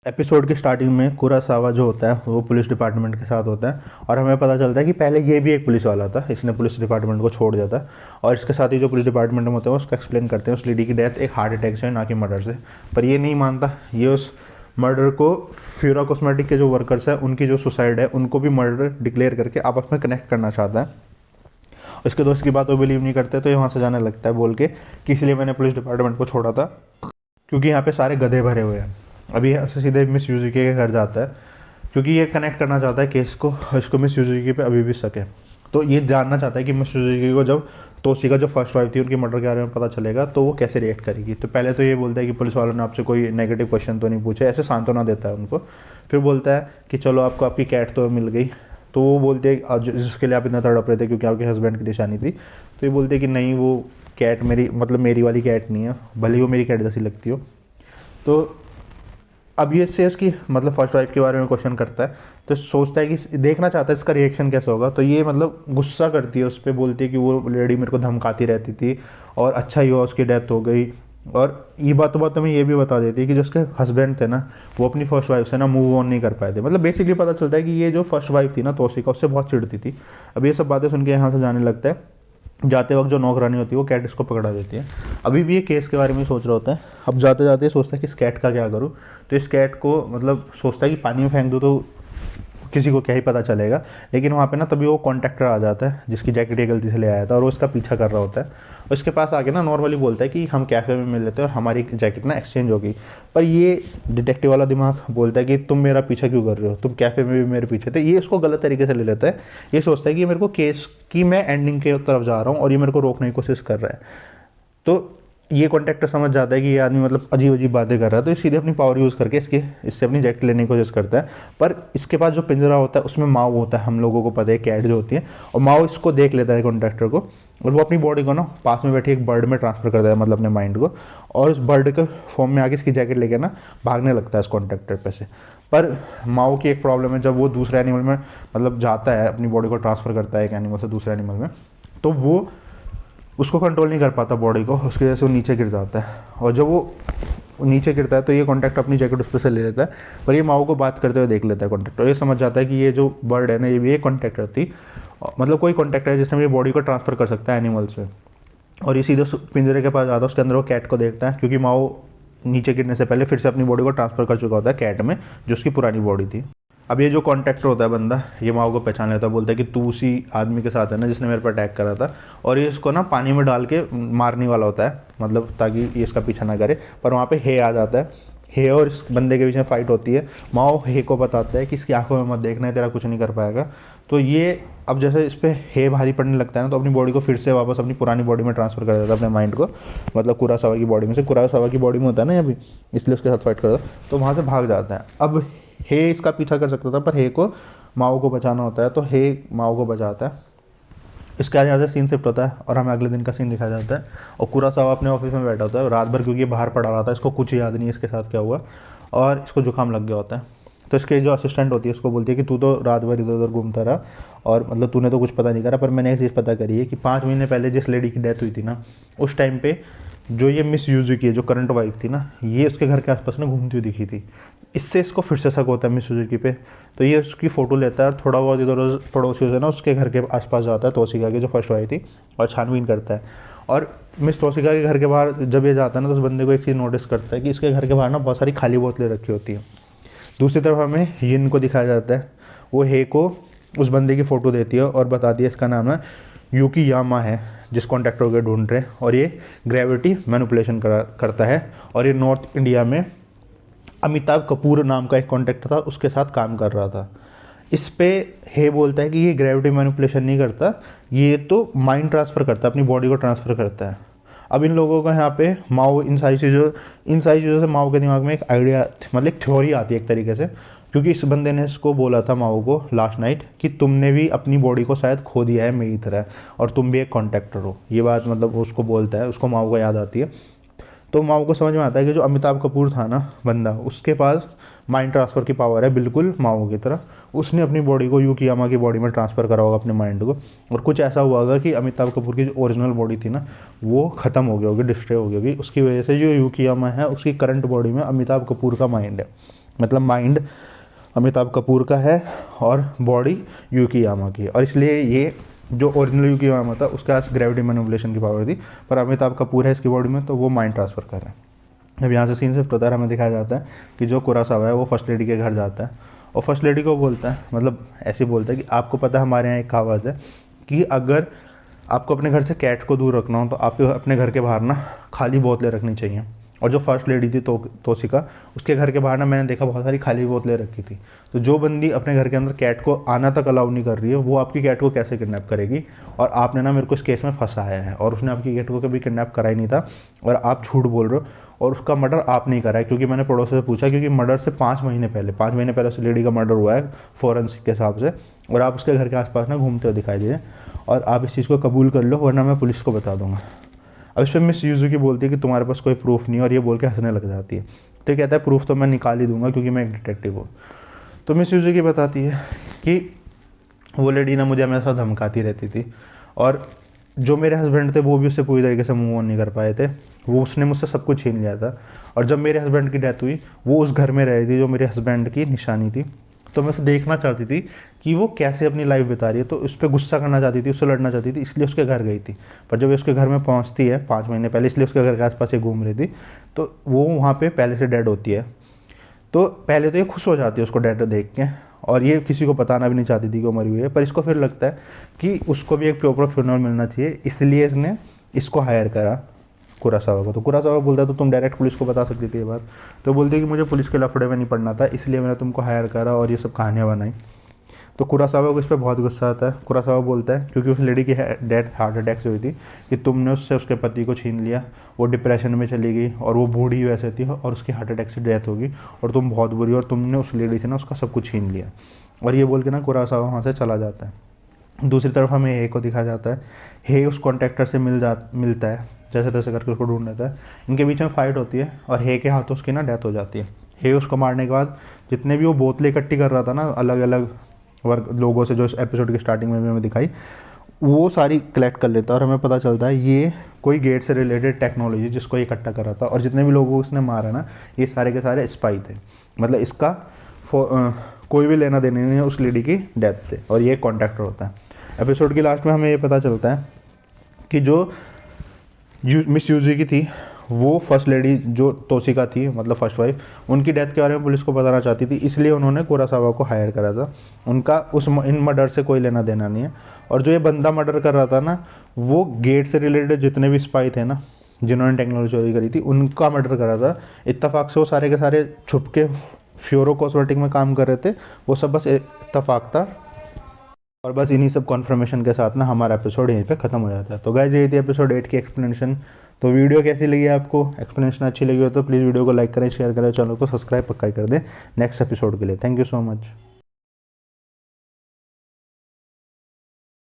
Episode की starting में कुरासावा जो होता है वो पुलिस डिपार्टमेंट के साथ होता है और हमें पता चलता है कि पहले ये भी एक पुलिस वाला था, इसने पुलिस डिपार्टमेंट को छोड़ दिया था। और इसके साथ ही जो पुलिस डिपार्टमेंट में होते हैं उसको एक्सप्लेन करते हैं उस लेडी की डेथ एक हार्ट अटैक से, ना कि मर्डर से। पर ये नहीं मानता, ये उस मर्डर को फ्यूरा कॉस्मेटिक के जो वर्कर्स हैं उनकी जो सुसाइड है उनको भी मर्डर डिक्लेयर करके आपस में कनेक्ट करना चाहता है। उसके दोस्त की बात वो बिलीव नहीं करते तो ये वहाँ से जाने लगता है बोल के कि इसलिए मैंने पुलिस डिपार्टमेंट को छोड़ा था क्योंकि यहाँ पे सारे गधे भरे हुए हैं। अभी यहाँ से सीधे मिस यूजुकी के घर जाता है क्योंकि ये कनेक्ट करना चाहता है केस को, इसको मिस यूजुकी पे अभी भी शक है। तो ये जानना चाहता है कि मिस यूजुकी को जब तोशी का जो फर्स्ट वाइफ थी उनकी मर्डर के बारे में पता चलेगा तो वो कैसे रिएक्ट करेगी। तो पहले तो ये बोलता है कि पुलिस वालों ने आपसे कोई नेगेटिव क्वेश्चन तो नहीं पूछे, ऐसे सांत्वना देता है उनको। फिर बोलता है कि चलो आपको आपकी कैट तो मिल गई। तो वो बोलते हैं जिसके लिए आप इतना तड़प रहे थे क्योंकि आपके हस्बैंड की निशानी थी। तो ये बोलते हैं कि नहीं, वो कैट मेरी मतलब मेरी वाली कैट नहीं है, भले ही वो मेरी कैट जैसी लगती हो। तो अब ये से उसकी मतलब फर्स्ट वाइफ के बारे में क्वेश्चन करता है तो सोचता है कि देखना चाहता है इसका रिएक्शन कैसा होगा। तो ये मतलब गुस्सा करती है उस पर, बोलती है कि वो लेडी मेरे को धमकाती रहती थी और अच्छा ही हुआ उसकी डेथ हो गई। और ये बात में ये भी बता देती है कि जो उसके हस्बैंड थे ना वो अपनी फर्स्ट वाइफ से ना मूव ऑन नहीं कर पाए थे। मतलब बेसिकली पता चलता है कि ये जो फर्स्ट वाइफ थी ना तोशिका, उससे बहुत चिढ़ती थी। अब ये सब बातें सुन के यहाँ से जाने लगता है। जाते वक्त जो नौकरानी होती है वो कैट इसको पकड़ा देती है। अभी भी ये केस के बारे में सोच रहा होता है। अब जाते जाते सोचता है कि इस कैट का क्या करूँ। तो इस कैट को मतलब सोचता है कि पानी में फेंक दूँ तो किसी को क्या ही पता चलेगा। लेकिन वहाँ पे ना तभी वो कॉन्ट्रैक्टर आ जाता है जिसकी जैकेट ये गलती से ले आया था और वो इसका पीछा कर रहा होता है। और इसके पास आके ना नॉर्मली बोलता है कि हम कैफ़े में मिल लेते हैं और हमारी जैकेट ना एक्सचेंज हो गई। पर ये डिटेक्टिव वाला दिमाग बोलता है कि तुम मेरा पीछा क्यों कर रहे हो, तुम कैफ़े में भी मेरे पीछे थे। ये इसको गलत तरीके से ले लेता है। ये सोचता है कि मेरे को केस की मैं एंडिंग के तरफ जा रहा हूँ और ये मेरे को रोकने की कोशिश कर रहा है। तो ये कॉन्ट्रैक्टर समझ जाता है कि ये आदमी मतलब अजीब अजीब बातें कर रहा है। तो ये सीधे अपनी पावर यूज़ करके इससे अपनी जैकेट लेने की कोशिश करता है। पर इसके पास जो पिंजरा होता है उसमें माओ होता है, हम लोगों को पता है कैट जो होती है। और माओ इसको देख लेता है कॉन्ट्रैक्टर को और वो अपनी बॉडी को ना पास में बैठी एक बर्ड में ट्रांसफर कर देता है, मतलब अपने माइंड को। और उस बर्ड के फॉर्म में आके इसकी जैकेट लेके ना भागने लगता है इस कॉन्ट्रैक्टर पे से। पर माओ की एक प्रॉब्लम है, जब वो दूसरे एनिमल में मतलब जाता है अपनी बॉडी को ट्रांसफ़र करता है एक एनिमल से दूसरे एनिमल में, तो वो उसको कंट्रोल नहीं कर पाता बॉडी को, उसकी वजह से वो नीचे गिर जाता है। और जब वो नीचे गिरता है तो ये कॉन्टैक्ट अपनी जैकेट उस पर से ले लेता है। पर ये माओ को बात करते हुए देख लेता है कॉन्टैक्ट, और ये समझ जाता है कि ये जो बर्ड है ना ये भी एक कॉन्टैक्टर थी, मतलब कोई कॉन्टैक्टर है जिसने मेरी बॉडी को ट्रांसफ़र कर सकता है एनिमल्स में। और ये सीधे पिंजरे के पास जाता है, उसके अंदर वो कैट को देखता है क्योंकि माओ नीचे गिरने से पहले फिर से अपनी बॉडी को ट्रांसफ़र कर चुका होता है कैट में, जो उसकी पुरानी बॉडी थी। अब ये जो कॉन्ट्रैक्टर होता है बंदा, ये माओ को पहचान लेता है, बोलता है कि तू उसी आदमी के साथ है ना जिसने मेरे पर अटैक करा था। और ये इसको ना पानी में डाल के मारने वाला होता है, मतलब ताकि ये इसका पीछा ना करे। पर वहाँ पे हे आ जाता है, हे और इस बंदे के बीच में फाइट होती है। माओ हे को बताता है कि इसकी आंखों में मत देखना है, तेरा कुछ नहीं कर पाएगा। तो ये अब जैसे इस पर हे भारी पड़ने लगता है ना, तो अपनी बॉडी को फिर से वापस अपनी पुरानी बॉडी में ट्रांसफ़र कर देता है, अपने माइंड को, मतलब कुरासावा की बॉडी में से। कुरासावा की बॉडी में होता है ना अभी, इसलिए उसके साथ फाइट करता है। तो वहाँ से भाग जाता है। अब हे इसका पीछा कर सकता था पर हे को माओ को बचाना होता है, तो हे माओ को बचाता है। इसके बाद यहाँ से सीन शिफ्ट होता है और हमें अगले दिन का सीन दिखाया जाता है। और कुरासावा अपने ऑफिस में बैठा होता है रात भर, क्योंकि ये बाहर पड़ा रहा था, इसको कुछ याद नहीं है इसके साथ क्या हुआ, और इसको जुकाम लग गया होता है। तो इसके जो असिस्टेंट होती है उसको बोलती है कि तू तो रात भर इधर उधर घूमता रहा और मतलब तूने तो कुछ पता नहीं करा, पर मैंने एक चीज़ पता करी है कि 5 महीने पहले जिस लेडी की डेथ हुई थी ना, उस टाइम पे जो ये मिस यूजुकी है जो करंट वाइफ थी ना, ये उसके घर के आसपास ना घूमती हुई दिखी थी। इससे इसको फिर से शक होता है मिस यूजुकी पे। तो ये उसकी फ़ोटो लेता है और थोड़ा बहुत इधर उधर पड़ोसियों से ना उसके घर के आसपास जाता है, तोशिका की जो फर्स्ट वाइफ थी, और छानबीन करता है। और मिस तोशिका के घर के बाहर जब ये जाता है ना तो उस बंदे को एक चीज़ नोटिस करता है कि इसके घर के बाहर ना बहुत सारी खाली बोतलें रखी होती हैं। दूसरी तरफ हमें यिन को दिखाया जाता है, वो हे को उस बंदे की फ़ोटो देती है और बताती है इसका नाम है यूकी यामा है, जिस कॉन्ट्रैक्टर को ढूंढ रहे हैं, और ये ग्रेविटी मैनिपुलेशन करता है। और ये नॉर्थ इंडिया में अमिताभ कपूर नाम का एक कॉन्ट्रैक्टर था, उसके साथ काम कर रहा था। इस पे हे बोलता है कि ये ग्रेविटी मैनिपुलेशन नहीं करता, ये तो माइंड ट्रांसफ़र करता है, अपनी बॉडी को ट्रांसफ़र करता है। अब इन लोगों का यहाँ पे माओ इन सारी चीज़ों से माओ के दिमाग में एक आइडिया, मतलब एक थ्योरी आती है एक तरीके से, क्योंकि इस बंदे ने इसको बोला था माओ को लास्ट नाइट कि तुमने भी अपनी बॉडी को शायद खो दिया है मेरी तरह, और तुम भी एक कॉन्ट्रैक्टर हो। ये बात मतलब उसको बोलता है, उसको माओ को याद आती है। तो माओ को समझ में आता है कि जो अमिताभ कपूर था ना बंदा, उसके पास माइंड ट्रांसफ़र की पावर है बिल्कुल माओ की तरह। उसने अपनी बॉडी को यूकी यामा की बॉडी में ट्रांसफ़र करा होगा अपने माइंड को, और कुछ ऐसा हुआ होगा कि अमिताभ कपूर की जो ओरिजिनल बॉडी थी ना वो ख़त्म हो गई होगी, डिस्ट्रॉय हो गई होगी। उसकी वजह से जो यूकी यामा है उसकी करंट बॉडी में अमिताभ कपूर का माइंड है। मतलब माइंड अमिताभ कपूर का है और बॉडी यूकी यामा की, और इसलिए ये जो ओरिजिनल यूकी यामा था उसके पास ग्रेविटी मैनिपुलेशन की पावर थी, पर अमिताभ कपूर है इसकी बॉडी में तो वो माइंड ट्रांसफ़र कर रहे हैं। अब यहाँ से सीन शिफ्ट होता है, हमें दिखाया जाता है कि जो कुरासावा है वो फर्स्ट लेडी के घर जाता है और फर्स्ट लेडी को बोलता है, मतलब ऐसे बोलता है कि आपको पता है हमारे यहाँ एक कहावत है कि अगर आपको अपने घर से कैट को दूर रखना हो तो आपको अपने घर के बाहर ना खाली बोतलें रखनी चाहिए। और जो फर्स्ट लेडी थी तोशिका, उसके घर के बाहर ना मैंने देखा बहुत सारी खाली बोतलें रखी थी। तो जो बंदी अपने घर के अंदर कैट को आना तक अलाउ नहीं कर रही है, वो आपकी कैट को कैसे किडनैप करेगी? और आपने ना मेरे को इस केस में फंसाया है, और उसने आपकी कैट को कभी किडनैप करा ही नहीं था, और आप झूठ बोल रहे हो, और उसका मर्डर आप नहीं करा है। क्योंकि मैंने पड़ोसी से पूछा, क्योंकि मर्डर से 5 महीने पहले उस लेडी का मर्डर हुआ है फॉरेंसिक के हिसाब से, और आप उसके घर के आसपास ना घूमते हुए दिखाई दिए, और आप इस चीज़ को कबूल कर लो वरना मैं पुलिस को बता दूंगा। अब इस पर मिस यूजुकी बोलती है कि तुम्हारे पास कोई प्रूफ नहीं है, और ये बोल के हंसने लग जाती है। तो ये कहता है प्रूफ तो मैं निकाल ही दूंगा क्योंकि मैं एक डिटेक्टिव हूँ। तो मिस यूजुकी बताती है कि वो लेडी ना मुझे हमेशा धमकाती रहती थी, और जो मेरे हस्बैंड थे वो भी उससे पूरी तरीके से मूव ऑन नहीं कर पाए थे, वो उसने मुझसे सब कुछ छीन लिया था। और जब मेरे हस्बैंड की डेथ हुई वो उस घर में रह रही थी जो मेरे हस्बैंड की निशानी थी। तो मैं उसे देखना चाहती थी कि वो कैसे अपनी लाइफ बिता रही है, तो उस पर गुस्सा करना चाहती थी, उससे लड़ना चाहती थी, इसलिए उसके घर गई थी। पर जब उसके घर में पहुंचती है 5 महीने पहले, इसलिए उसके घर के आसपास ये घूम रही थी, तो वो वहाँ पे पहले से डेड होती है। तो पहले तो ये खुश हो जाती है उसको डेड देख के, और ये किसी को बताना भी नहीं चाहती थी कि वो मरी हुई है, पर इसको फिर लगता है कि उसको भी एक प्रॉपर फ्यूनरल मिलना चाहिए, इसलिए इसने इसको हायर करा कुरासावा को। तो कुरासावा बोलता है तो तुम डायरेक्ट पुलिस को बता सकती थी ये बात। तो बोलती है कि मुझे पुलिस के लफड़े में नहीं पड़ना था, इसलिए मैंने तुमको हायर करा और ये सब कहानियाँ बनाई। तो कुरासावा को इस पर बहुत गुस्सा आता है। कुरासावा बोलता है क्योंकि उस लेडी की डेथ हार्ट अटैक से हुई थी कि तुमने उससे उसके पति को छीन लिया, वो डिप्रेशन में चली गई और वो बूढ़ी वैसे थी और उसकी हार्ट अटैक से डेथ होगी, और तुम बहुत बुरी, और तुमने उस लेडी से ना उसका सब कुछ छीन लिया। और ये बोल के ना कुरासावा वहाँ से चला जाता है। दूसरी तरफ हमें हे को दिखाया जाता है। हे उस कॉन्ट्रैक्टर से मिलता है, जैसे तैसे करके उसको ढूंढ लेता है। इनके बीच में फाइट होती है और हे के हाथों उसकी ना डेथ हो जाती है। हे उसको मारने के बाद जितने भी वो बोतलें इकट्ठी कर रहा था ना अलग अलग वर्ग लोगों से, जो इस एपिसोड की स्टार्टिंग में भी हमें दिखाई, वो सारी कलेक्ट कर लेता है, और हमें पता चलता है ये कोई गेट से रिलेटेड टेक्नोलॉजी जिसको इकट्ठा कर रहा था, और जितने भी लोगों को उसने मारा ना ये सारे के सारे स्पाई थे। मतलब इसका कोई भी लेना देना नहीं है उस लेडी की डेथ से, और ये कॉन्ट्रैक्टर होता है। एपिसोड की लास्ट में हमें ये पता चलता है कि जो मिस यूजुकी थी वो फर्स्ट लेडी जो तोशिका थी, मतलब फर्स्ट वाइफ, उनकी डेथ के बारे में पुलिस को बताना चाहती थी, इसलिए उन्होंने कुरासावा को हायर करा था। उनका इन मर्डर से कोई लेना देना नहीं है। और जो ये बंदा मर्डर कर रहा था ना, वो गेट से रिलेटेड जितने भी स्पाई थे ना जिन्होंने टेक्नोलॉजी चोरी करी थी उनका मर्डर करा था। इत्तेफाक से वो सारे के सारे छुप के फ्योरो कॉस्मेटिक में काम कर रहे थे, वो सब बस इत्तेफाक था। और बस इन्हीं सब कॉन्फर्मेशन के साथ ना हमारा एपिसोड यहीं पे ख़त्म हो जाता है। तो गाइस ये थी एपिसोड 8 की एक्सप्लेनेशन। तो वीडियो कैसी लगी आपको, एक्सप्लेनेशन अच्छी लगी हो तो प्लीज़ वीडियो को लाइक करें, शेयर करें, चैनल को सब्सक्राइब पक्का ही कर दें नेक्स्ट एपिसोड के लिए। Thank you so much.